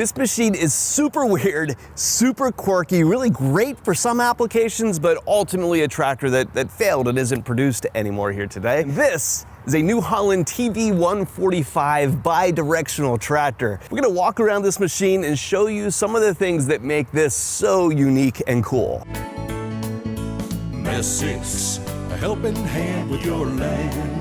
This machine is super weird, super quirky, really great for some applications, but ultimately a tractor that failed and isn't produced anymore here today. This is a New Holland TV145 bi-directional tractor. We're gonna walk around this machine and show you some of the things that make this so unique and cool. Essex, a helping hand with your land.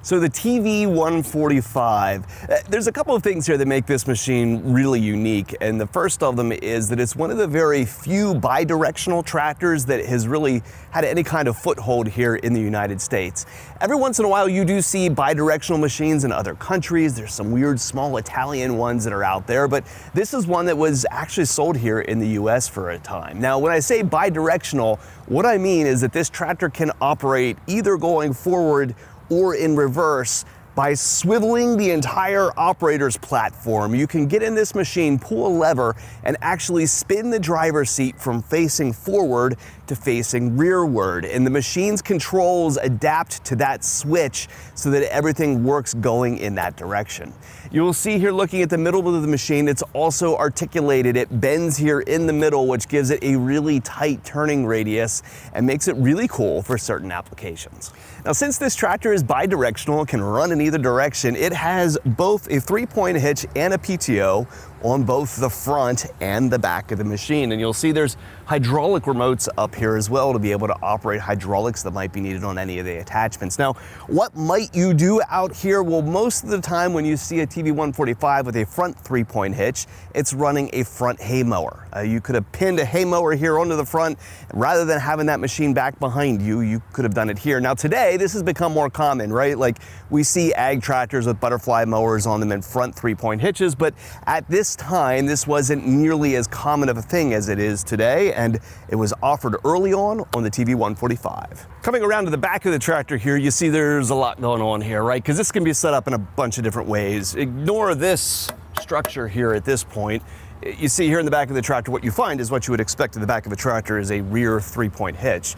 So the TV145, there's a couple of things here that make this machine really unique, and the first of them is that it's one of the very few bi-directional tractors that has really had any kind of foothold here in the United States. Every once in a while you do see bi-directional machines in other countries. There's some weird small Italian ones that are out there, but this is one that was actually sold here in the US for a time. Now when I say bi-directional, what I mean is that this tractor can operate either going forward or in reverse by swiveling the entire operator's platform. You can get in this machine, pull a lever, and actually spin the driver's seat from facing forward to facing rearward. And the machine's controls adapt to that switch so that everything works going in that direction. You will see here looking at the middle of the machine, it's also articulated. It bends here in the middle, which gives it a really tight turning radius and makes it really cool for certain applications. Now, since this tractor is bi-directional, can run in either direction, it has both a 3-point hitch and a PTO on both the front and the back of the machine. And you'll see there's hydraulic remotes up here as well to be able to operate hydraulics that might be needed on any of the attachments. Now, what might you do out here? Well, most of the time when you see a TV145 with a front 3-point hitch, it's running a front hay mower. You could have pinned a hay mower here onto the front. Rather than having that machine back behind you, you could have done it here. Now today, this has become more common, right? Like we see ag tractors with butterfly mowers on them and front 3-point hitches, but at this time, this wasn't nearly as common of a thing as it is today, and it was offered early on the TV145. Coming around to the back of the tractor here, you see there's a lot going on here, right? Because this can be set up in a bunch of different ways. Ignore this structure here at this point. You see here in the back of the tractor, what you find is what you would expect in the back of a tractor is a rear 3-point hitch.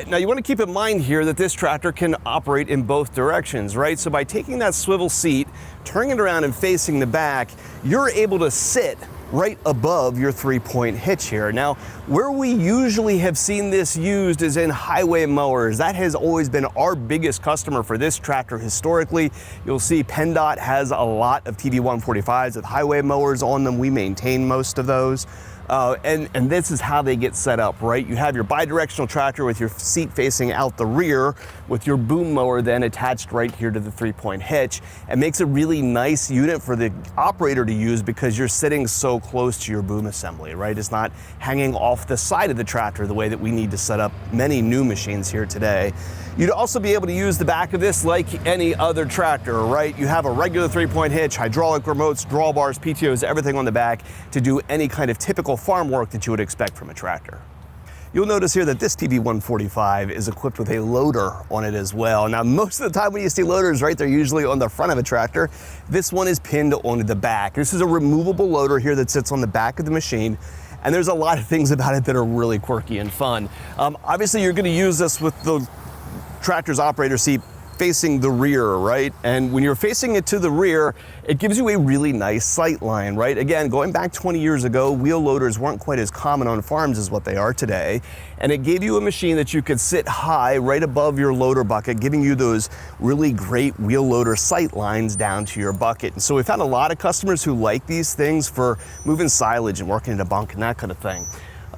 Now you want to keep in mind here that this tractor can operate in both directions, right? So by taking that swivel seat, turning it around and facing the back, you're able to sit right above your 3-point hitch here. Now, where we usually have seen this used is in highway mowers. That has always been our biggest customer for this tractor historically. You'll see PennDOT has a lot of TV145s with highway mowers on them. We maintain most of those. And this is how they get set up, right? You have your bi-directional tractor with your seat facing out the rear with your boom mower then attached right here to the 3-point hitch. It makes a really nice unit for the operator to use because you're sitting so close to your boom assembly, right? It's not hanging off the side of the tractor the way that we need to set up many new machines here today. You'd also be able to use the back of this like any other tractor, right? You have a regular 3-point hitch, hydraulic remotes, drawbars, PTOs, everything on the back to do any kind of typical farm work that you would expect from a tractor. You'll notice here that this TV145 is equipped with a loader on it as well. Now, most of the time when you see loaders, right, they're usually on the front of a tractor. This one is pinned onto the back. This is a removable loader here that sits on the back of the machine. And there's a lot of things about it that are really quirky and fun. Obviously, you're gonna use this with the tractor's operator seat facing the rear, right? And when you're facing it to the rear, it gives you a really nice sight line, right? Again, going back 20 years ago, wheel loaders weren't quite as common on farms as what they are today. And it gave you a machine that you could sit high right above your loader bucket, giving you those really great wheel loader sight lines down to your bucket. And so we found a lot of customers who like these things for moving silage and working in a bunk and that kind of thing.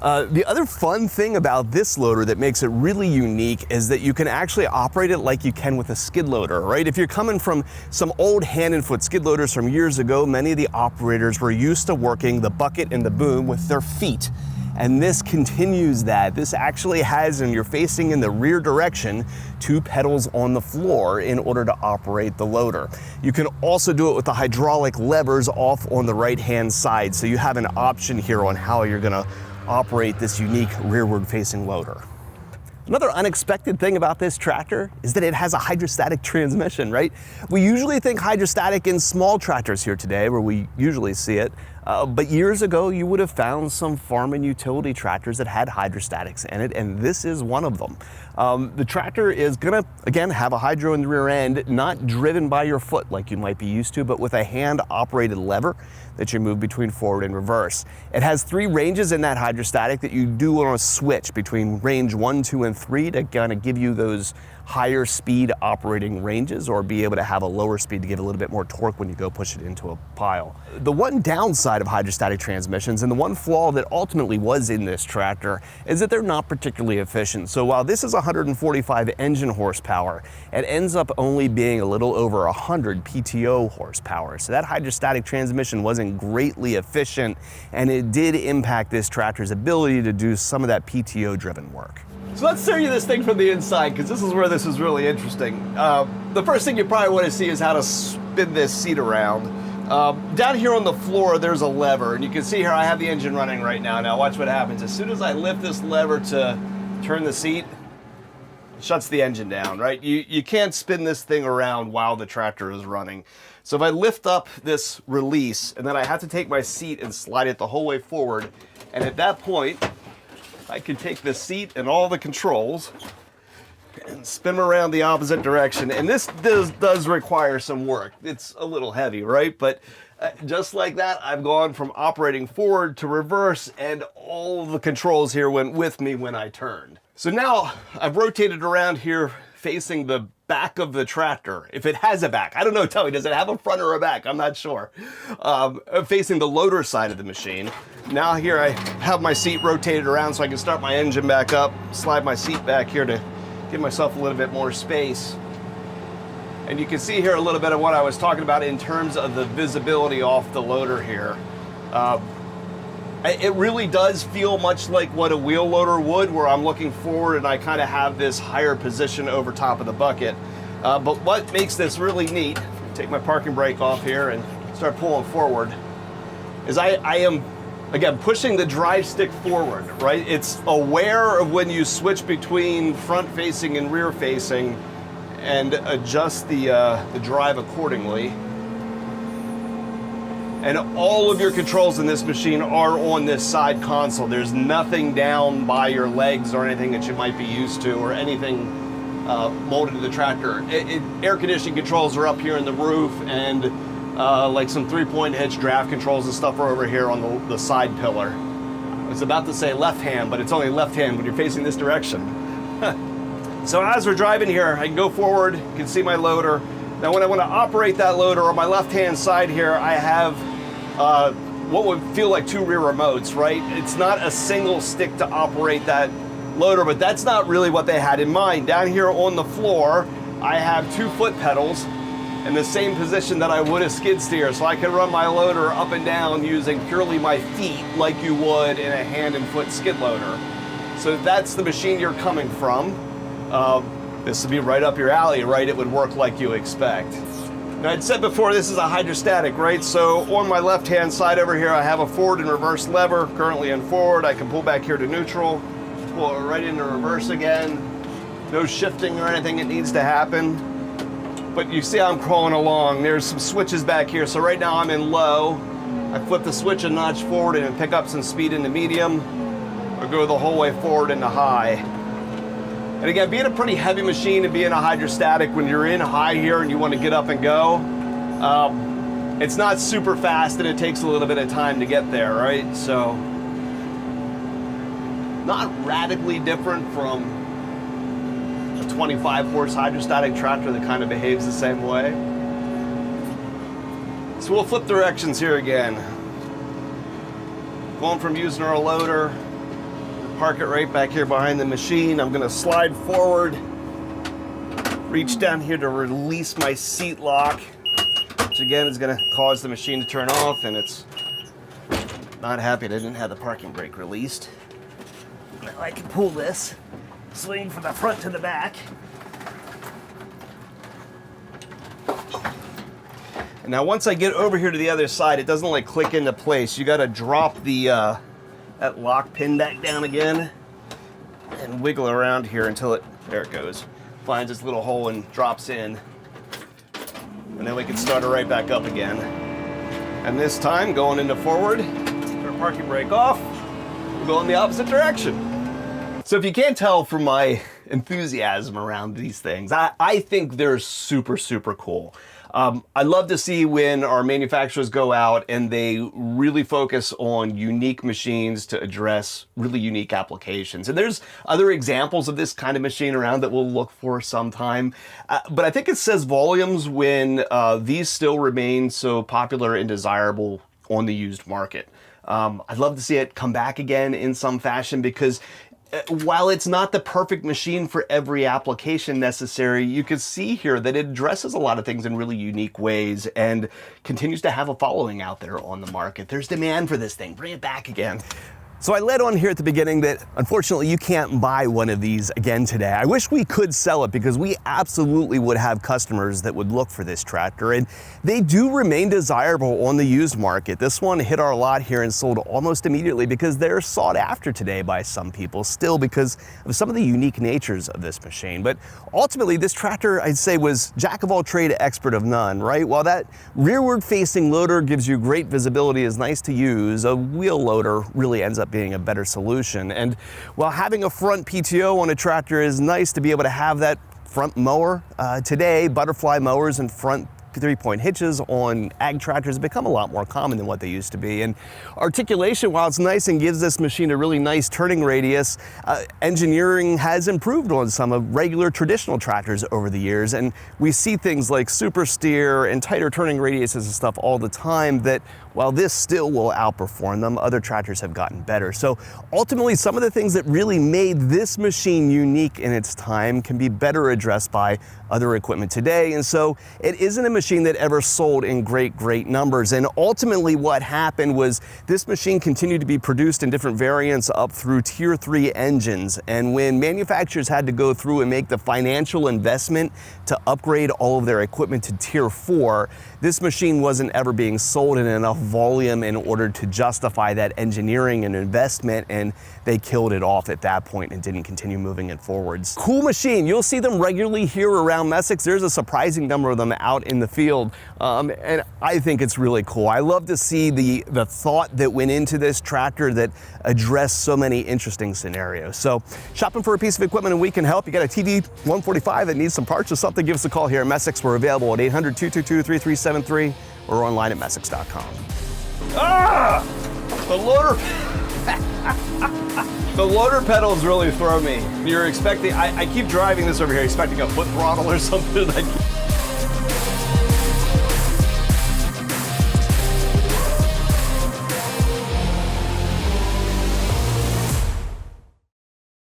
The other fun thing about this loader that makes it really unique is that you can actually operate it like you can with a skid loader, right? If you're coming from some old hand and foot skid loaders from years ago, many of the operators were used to working the bucket and the boom with their feet. And this continues that. This actually has, and you're facing in the rear direction, 2 pedals on the floor in order to operate the loader. You can also do it with the hydraulic levers off on the right-hand side. So you have an option here on how you're gonna operate this unique rearward facing loader. Another unexpected thing about this tractor is that it has a hydrostatic transmission, right? We usually think hydrostatic in small tractors here today, where we usually see it. But years ago, you would have found some farm and utility tractors that had hydrostatics in it, and this is one of them. The tractor is gonna, again, have a hydro in the rear end, not driven by your foot like you might be used to, but with a hand-operated lever that you move between forward and reverse. It has 3 ranges in that hydrostatic that you do want to switch between range 1, 2, and 3 to kind of give you those higher speed operating ranges, or be able to have a lower speed to give a little bit more torque when you go push it into a pile. The one downside of hydrostatic transmissions, and the one flaw that ultimately was in this tractor, is that they're not particularly efficient. So while this is 145 engine horsepower, it ends up only being a little over 100 PTO horsepower. So that hydrostatic transmission wasn't greatly efficient, and it did impact this tractor's ability to do some of that PTO driven work. So let's show you this thing from the inside, because this is where this is really interesting. The first thing you probably want to see is how to spin this seat around. Down here on the floor, there's a lever, and you can see here I have the engine running right now. Now watch what happens. As soon as I lift this lever to turn the seat, it shuts the engine down, right? You can't spin this thing around while the tractor is running. So if I lift up this release, and then I have to take my seat and slide it the whole way forward, and at that point, I can take the seat and all the controls and spin them around the opposite direction. And this does require some work. It's a little heavy, right? But just like that, I've gone from operating forward to reverse, and all the controls here went with me when I turned. So now I've rotated around here facing the back of the tractor, if it has a back. I don't know, tell me, does it have a front or a back? I'm not sure. Facing the loader side of the machine. Now here I have my seat rotated around so I can start my engine back up, slide my seat back here to give myself a little bit more space. And you can see here a little bit of what I was talking about in terms of the visibility off the loader here. It really does feel much like what a wheel loader would, where I'm looking forward and I kind of have this higher position over top of the bucket. But what makes this really neat, take my parking brake off here and start pulling forward, is I am, again, pushing the drive stick forward, right? It's aware of when you switch between front facing and rear facing and adjust the drive accordingly. And all of your controls in this machine are on this side console. There's nothing down by your legs or anything that you might be used to, or anything molded to the tractor. Air conditioning controls are up here in the roof, and like some 3-point hitch draft controls and stuff are over here on the side pillar. I was about to say left hand, but it's only left hand when you're facing this direction. So as we're driving here, I can go forward, you can see my loader. Now when I want to operate that loader on my left-hand side here, I have what would feel like 2 rear remotes, right? It's not a single stick to operate that loader, but that's not really what they had in mind. Down here on the floor, I have 2 foot pedals in the same position that I would a skid steer, so I can run my loader up and down using purely my feet like you would in a hand and foot skid loader. So if that's the machine you're coming from, this would be right up your alley, right? It would work like you expect. Now, I'd said before, this is a hydrostatic, right? So on my left-hand side over here, I have a forward and reverse lever, currently in forward. I can pull back here to neutral, pull it right into reverse again. No shifting or anything that needs to happen. But you see how I'm crawling along. There's some switches back here. So right now I'm in low. I flip the switch a notch forward and pick up some speed into medium, or go the whole way forward into high. And again, being a pretty heavy machine and being a hydrostatic, when you're in high here and you want to get up and go, it's not super fast and it takes a little bit of time to get there, right? So, not radically different from a 25 horse hydrostatic tractor that kind of behaves the same way. So we'll flip directions here again. Going from using our loader, park it right back here behind the machine. I'm gonna slide forward, reach down here to release my seat lock, which again is gonna cause the machine to turn off, and it's not happy that I didn't have the parking brake released. Now I can pull this, swing from the front to the back. And now once I get over here to the other side, it doesn't like click into place. You gotta drop the that lock pin back down again and wiggle around here until there it goes, finds its little hole and drops in. And then we can start it right back up again. And this time, going into forward, turn our parking brake off, we'll go in the opposite direction. So if you can't tell from my enthusiasm around these things, I think they're super, super cool. I love to see when our manufacturers go out and they really focus on unique machines to address really unique applications. And there's other examples of this kind of machine around that we'll look for sometime. But I think it says volumes when these still remain so popular and desirable on the used market. I'd love to see it come back again in some fashion, because while it's not the perfect machine for every application necessary, you can see here that it addresses a lot of things in really unique ways and continues to have a following out there on the market. There's demand for this thing. Bring it back again. So I led on here at the beginning that unfortunately you can't buy one of these again today. I wish we could sell it, because we absolutely would have customers that would look for this tractor, and they do remain desirable on the used market. This one hit our lot here and sold almost immediately because they're sought after today by some people still, because of some of the unique natures of this machine. But ultimately this tractor, I'd say, was jack of all trade, expert of none, right? While that rearward facing loader gives you great visibility, is nice to use, a wheel loader really ends up being a better solution. And while having a front PTO on a tractor is nice to be able to have that front mower, today butterfly mowers and front 3-point hitches on ag tractors have become a lot more common than what they used to be. And articulation, while it's nice and gives this machine a really nice turning radius, engineering has improved on some of regular traditional tractors over the years. And we see things like super steer and tighter turning radiuses and stuff all the time that, while this still will outperform them, other tractors have gotten better. So ultimately, some of the things that really made this machine unique in its time can be better addressed by other equipment today. And so it isn't a machine that ever sold in great numbers. And ultimately what happened was this machine continued to be produced in different variants up through Tier 3 engines. And when manufacturers had to go through and make the financial investment to upgrade all of their equipment to Tier 4, this machine wasn't ever being sold in enough volume in order to justify that engineering and investment, and they killed it off at that point and didn't continue moving it forwards. Cool machine. You'll see them regularly here around Messick. There's a surprising number of them out in the field, and I think it's really cool. I love to see the thought that went into this tractor that addressed so many interesting scenarios. So shopping for a piece of equipment and we can help. You got a TV145 that needs some parts or something, give us a call here at Messick's. We're available at 800-222-3373 or online at messicks.com. Ah! The loader, the loader pedals really throw me. You're expecting, I keep driving this over here expecting a foot throttle or something.